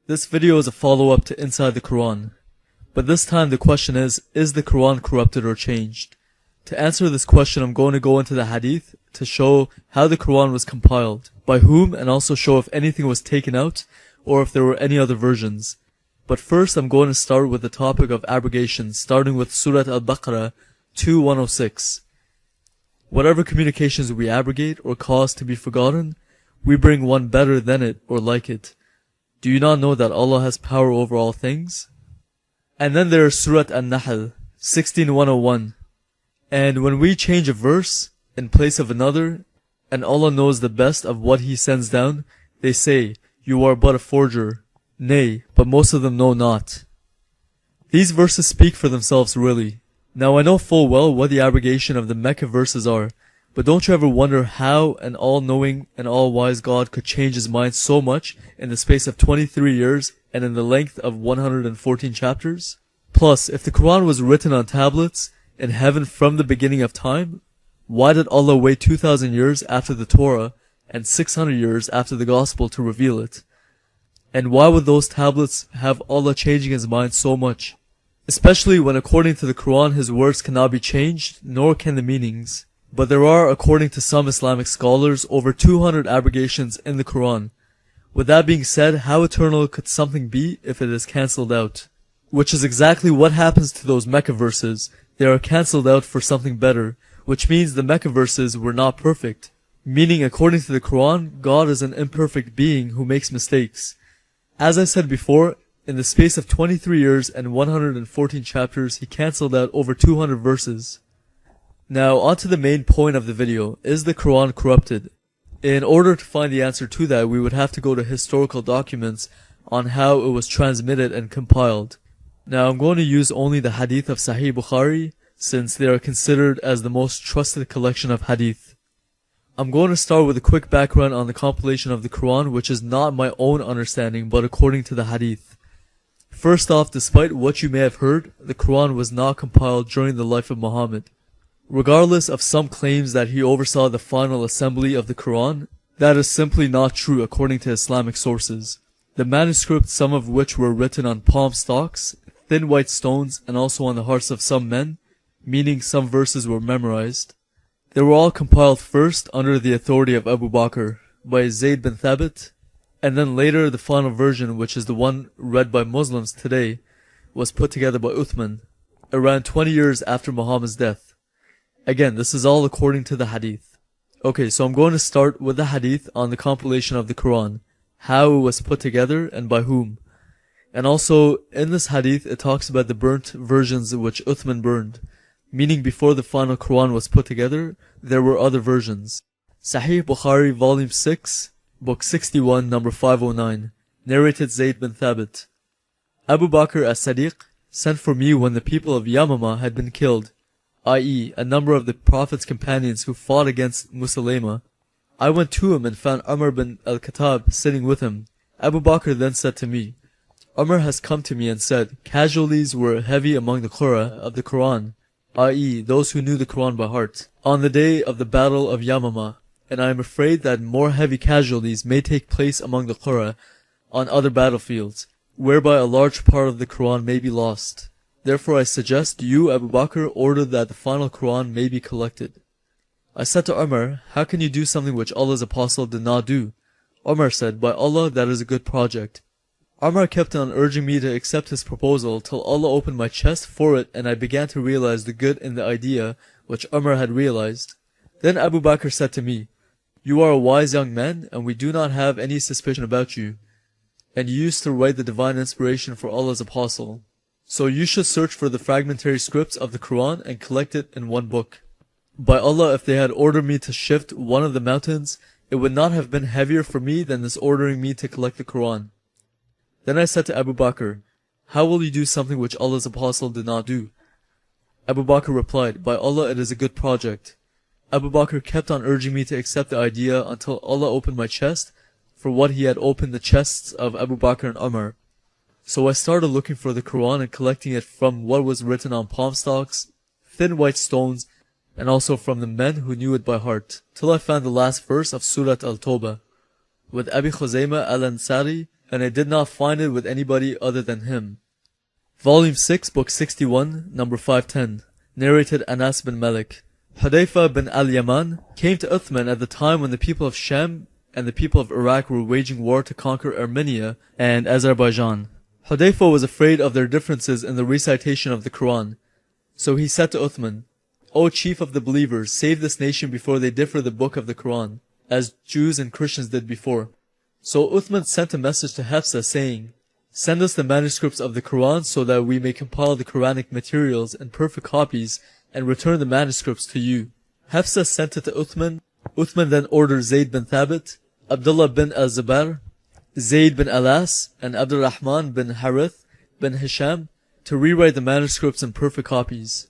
This video is a follow-up to Inside the Qur'an. But this time the question is the Qur'an corrupted or changed? To answer this question, I'm going to go into the hadith to show how the Qur'an was compiled, by whom, and also show if anything was taken out, or if there were any other versions. But first I'm going to start with the topic of abrogation, starting with Surah Al-Baqarah 2:106. Whatever communications we abrogate or cause to be forgotten, we bring one better than it or like it. Do you not know that Allah has power over all things? And then there is Surah An-Nahl 16:101. And when we change a verse in place of another, and Allah knows the best of what He sends down, they say, you are but a forger. Nay, but most of them know not. These verses speak for themselves really. Now I know full well what the abrogation of the Mecca verses are, but don't you ever wonder how an all-knowing and all-wise God could change His mind so much in the space of 23 years and in the length of 114 chapters? Plus, if the Quran was written on tablets in heaven from the beginning of time, why did Allah wait 2,000 years after the Torah and 600 years after the Gospel to reveal it? And why would those tablets have Allah changing His mind so much? Especially when according to the Quran His words cannot be changed, nor can the meanings. But there are, according to some Islamic scholars, over 200 abrogations in the Quran. With that being said, how eternal could something be if it is cancelled out? Which is exactly what happens to those Mecca verses. They are cancelled out for something better, which means the Mecca verses were not perfect. Meaning, according to the Quran, God is an imperfect being who makes mistakes. As I said before, in the space of 23 years and 114 chapters, He cancelled out over 200 verses. Now, on to the main point of the video. Is the Quran corrupted? In order to find the answer to that, we would have to go to historical documents on how it was transmitted and compiled. Now, I'm going to use only the hadith of Sahih Bukhari, since they are considered as the most trusted collection of hadith. I'm going to start with a quick background on the compilation of the Quran, which is not my own understanding, but according to the hadith. First off, despite what you may have heard, the Quran was not compiled during the life of Muhammad. Regardless of some claims that he oversaw the final assembly of the Quran, that is simply not true according to Islamic sources. The manuscripts, some of which were written on palm stalks, thin white stones, and also on the hearts of some men, meaning some verses were memorized. They were all compiled first under the authority of Abu Bakr, by Zayd bin Thabit, and then later the final version, which is the one read by Muslims today, was put together by Uthman, around 20 years after Muhammad's death. Again, this is all according to the hadith. Okay, so I'm going to start with the hadith on the compilation of the Quran, how it was put together and by whom. And also, in this hadith, it talks about the burnt versions which Uthman burned, meaning before the final Quran was put together, there were other versions. Sahih Bukhari, Volume 6, Book 61, number 509, narrated Zayd bin Thabit. Abu Bakr as-Sadiq sent for me when the people of Yamama had been killed, i.e., a number of the Prophet's companions who fought against Musaylama. I went to him and found Umar bin al-Khattab sitting with him. Abu Bakr then said to me, Umar has come to me and said, casualties were heavy among the Qur'an of the Quran, i.e., those who knew the Quran by heart, on the day of the battle of Yamama, and I am afraid that more heavy casualties may take place among the Qur'an on other battlefields, whereby a large part of the Quran may be lost. Therefore I suggest you, Abu Bakr, order that the final Quran may be collected. I said to Umar, how can you do something which Allah's Apostle did not do? Umar said, by Allah, that is a good project. Umar kept on urging me to accept his proposal till Allah opened my chest for it and I began to realize the good in the idea which Umar had realized. Then Abu Bakr said to me, you are a wise young man and we do not have any suspicion about you. And you used to write the divine inspiration for Allah's Apostle. So you should search for the fragmentary scripts of the Quran and collect it in one book. By Allah, if they had ordered me to shift one of the mountains, it would not have been heavier for me than this ordering me to collect the Quran. Then I said to Abu Bakr, how will you do something which Allah's Apostle did not do? Abu Bakr replied, by Allah, it is a good project. Abu Bakr kept on urging me to accept the idea until Allah opened my chest for what He had opened the chests of Abu Bakr and Umar. So I started looking for the Quran and collecting it from what was written on palm stalks, thin white stones, and also from the men who knew it by heart, till I found the last verse of Surah Al-Tawbah, with Abi Khuzaymah al-Ansari and I did not find it with anybody other than him. Volume 6, Book 61, number 510. Narrated Anas bin Malik. Hudayfa bin al-Yaman came to Uthman at the time when the people of Sham and the people of Iraq were waging war to conquer Armenia and Azerbaijan. Hudayfa was afraid of their differences in the recitation of the Qur'an. So he said to Uthman, O chief of the believers, save this nation before they differ the book of the Qur'an, as Jews and Christians did before. So Uthman sent a message to Hafsa saying, send us the manuscripts of the Qur'an so that we may compile the Quranic materials in perfect copies and return the manuscripts to you. Hafsa sent it to Uthman. Uthman then ordered Zayd bin Thabit, Abdullah bin al-Zubair, Zayd bin Alas, and Abdurrahman bin Harith bin Hisham to rewrite the manuscripts in perfect copies.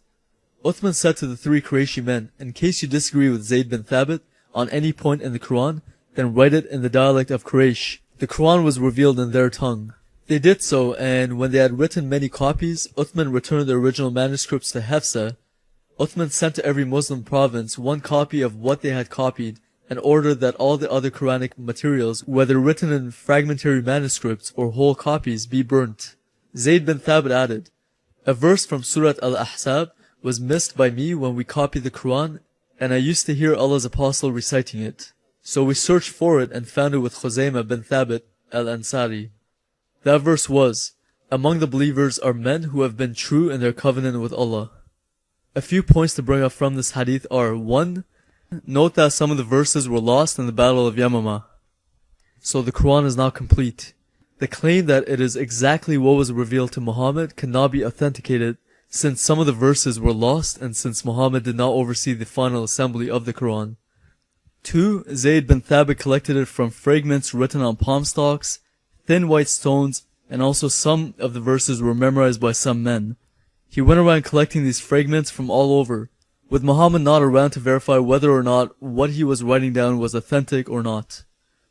Uthman said to the three Qurayshi men, in case you disagree with Zayd bin Thabit on any point in the Qur'an, then write it in the dialect of Quraysh. The Qur'an was revealed in their tongue. They did so, and when they had written many copies, Uthman returned the original manuscripts to Hafsa. Uthman sent to every Muslim province one copy of what they had copied, and ordered that all the other Quranic materials, whether written in fragmentary manuscripts or whole copies, be burnt. Zayd bin Thabit added, a verse from Surat Al-Ahzab was missed by me when we copied the Qur'an, and I used to hear Allah's Apostle reciting it. So we searched for it and found it with Khuzaymah bin Thabit al-Ansari. That verse was, among the believers are men who have been true in their covenant with Allah. A few points to bring up from this hadith are, 1. Note that some of the verses were lost in the Battle of Yamama. So the Qur'an is not complete. The claim that it is exactly what was revealed to Muhammad cannot be authenticated since some of the verses were lost and since Muhammad did not oversee the final assembly of the Qur'an. 2. Zayd bin Thabit collected it from fragments written on palm stalks, thin white stones, and also some of the verses were memorized by some men. He went around collecting these fragments from all over, with Muhammad not around to verify whether or not what he was writing down was authentic or not.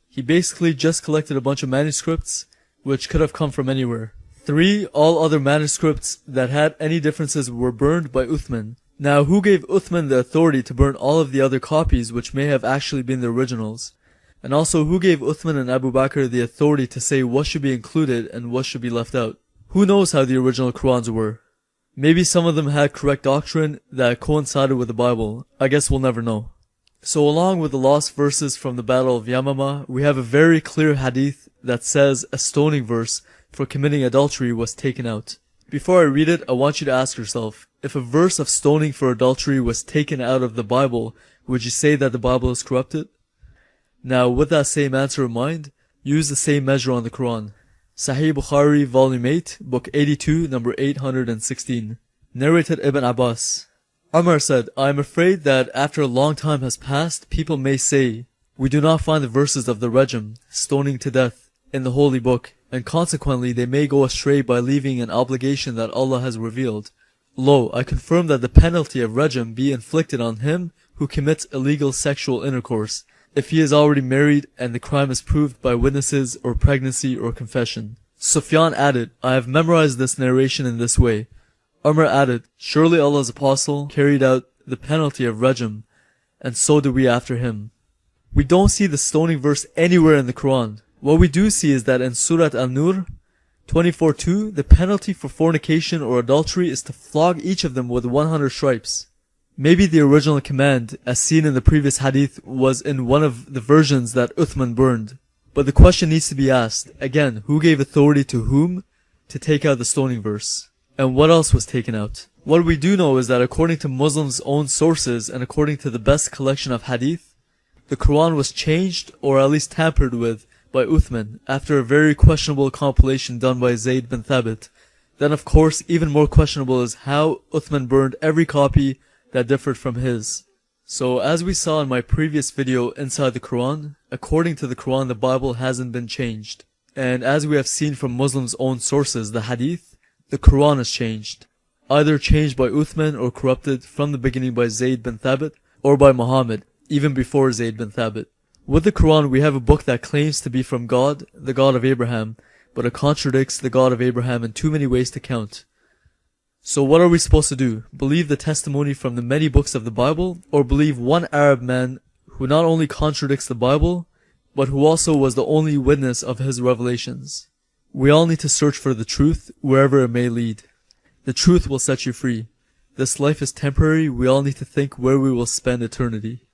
He basically just collected a bunch of manuscripts, which could have come from anywhere. 3. All other manuscripts that had any differences were burned by Uthman. Now, who gave Uthman the authority to burn all of the other copies which may have actually been the originals? And also, who gave Uthman and Abu Bakr the authority to say what should be included and what should be left out? Who knows how the original Qur'ans were? Maybe some of them had correct doctrine that coincided with the Bible. I guess we'll never know. So along with the lost verses from the Battle of Yamama, we have a very clear hadith that says a stoning verse for committing adultery was taken out. Before I read it, I want you to ask yourself, if a verse of stoning for adultery was taken out of the Bible, would you say that the Bible is corrupted? Now, with that same answer in mind, use the same measure on the Qur'an. Sahih Bukhari, Volume 8, Book 82, number 816. Narrated Ibn Abbas. Umar said, I am afraid that after a long time has passed, people may say, we do not find the verses of the rajam, stoning to death, in the Holy Book, and consequently they may go astray by leaving an obligation that Allah has revealed. Lo, I confirm that the penalty of rajam be inflicted on him who commits illegal sexual intercourse, if he is already married and the crime is proved by witnesses or pregnancy or confession. Sufyan added, I have memorized this narration in this way. Umar added, surely Allah's Apostle carried out the penalty of rajam, and so do we after him. We don't see the stoning verse anywhere in the Qur'an. What we do see is that in Surat An-Nur 24:2, the penalty for fornication or adultery is to flog each of them with 100 stripes. Maybe the original command, as seen in the previous hadith, was in one of the versions that Uthman burned. But the question needs to be asked, again, who gave authority to whom to take out the stoning verse? And what else was taken out? What we do know is that according to Muslims' own sources and according to the best collection of hadith, the Qur'an was changed or at least tampered with by Uthman after a very questionable compilation done by Zayd bin Thabit. Then of course, even more questionable is how Uthman burned every copy that differed from his. So as we saw in my previous video inside the Qur'an, according to the Qur'an the Bible hasn't been changed. And as we have seen from Muslims' own sources, the hadith, the Qur'an is changed. Either changed by Uthman or corrupted from the beginning by Zayd bin Thabit or by Muhammad, even before Zayd bin Thabit. With the Qur'an we have a book that claims to be from God, the God of Abraham, but it contradicts the God of Abraham in too many ways to count. So what are we supposed to do? Believe the testimony from the many books of the Bible, or believe one Arab man who not only contradicts the Bible, but who also was the only witness of his revelations. We all need to search for the truth wherever it may lead. The truth will set you free. This life is temporary, we all need to think where we will spend eternity.